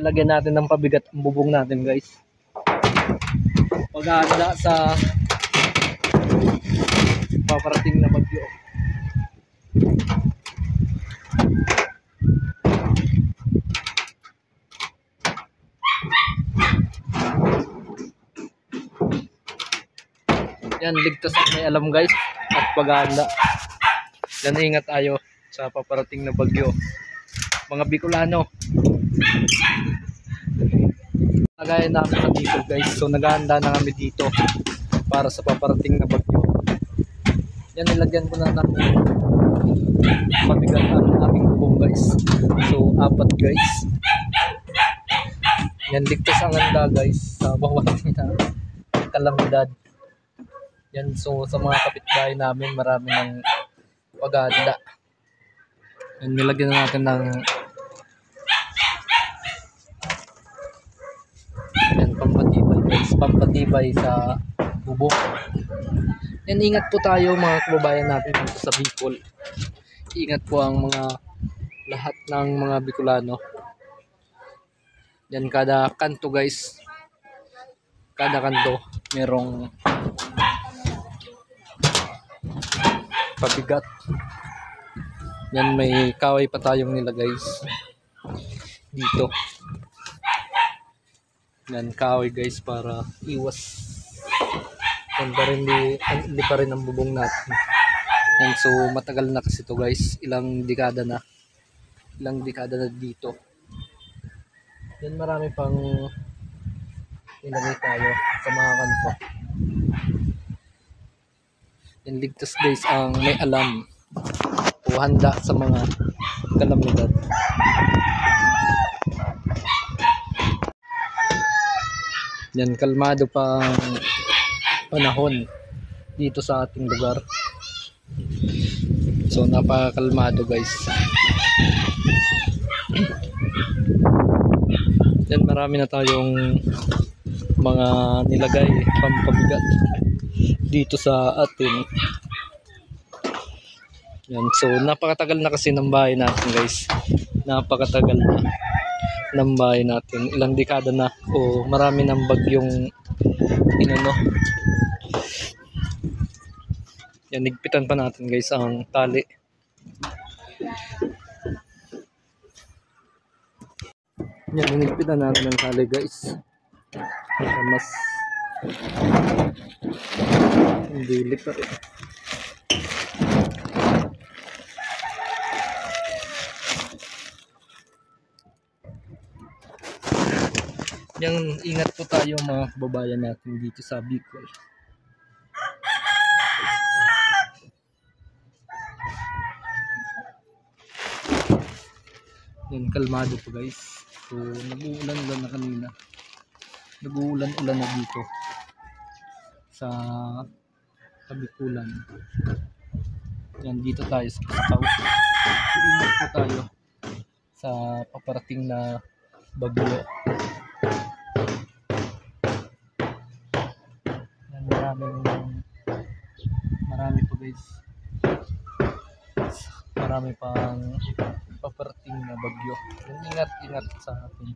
Lalagyan natin ng pabigat ang bubong natin, guys. Pag-aanda sa paparating na bagyo. Yan, ligtas at may alam, guys, at pag-aanda. Yan, ingat tayo sa paparating na bagyo, mga Bicolano. Kagaya namin sa Bicol, guys, so naghahanda na kami dito para sa paparating na bagyo. Yan, nilagyan ko na ng pabigat ang aming bubong, guys. So 4, guys. Yan, ligtas ang handa, guys, sa paparating na kalamidad. Yan, so sa mga kapitbahay namin, marami ng pag-aanda. Yan, nilagyan na natin ng yan, pampatibay, guys, pampatibay sa bubong. Yan, ingat po tayo mga kababayan natin dito sa Bicol. Ingat po ang lahat ng mga Bicolano. Yan, kada kanto, guys, kada kanto merong pabigat. Yan, may kaway pa tayong nilagay dito. Yan, kaway, guys, para iwas. Yan, para hindi pa rin ang bubong natin. Yan, so matagal na kasi to, guys. Ilang dekada na dito. Yan, marami pang ilagay tayo sa mga kanto. Yan, ligtas, guys, ang may alam o handa sa mga kalamidad. Yan, kalmado pang panahon dito sa ating lugar. So napakakalmado, guys. Yan, marami na tayong mga nilagay pampabigat dito sa atin. Yan, so napakatagal na kasi ng bahay natin, guys. Napakatagal na ng bahay natin. Ilang dekada na o marami ng bagyong inano. Yan, nigpitan pa natin, guys, ang tali. Yan, nigpitan natin ang tali, guys. Para mas hindi lipat. Yan, ingat po tayo mga kababayan natin dito sa Bicol. Yan, kalmado po, guys. So nag-uulan-ulan na kanina. Nag-uulan-ulan na dito sa Bicolan. Yan, dito tayo sa Paskaw. Ingat po tayo sa paparating na bagyo. Yan, marami po, guys. Marami pang paparating na bagyo. Yan, ingat sa atin.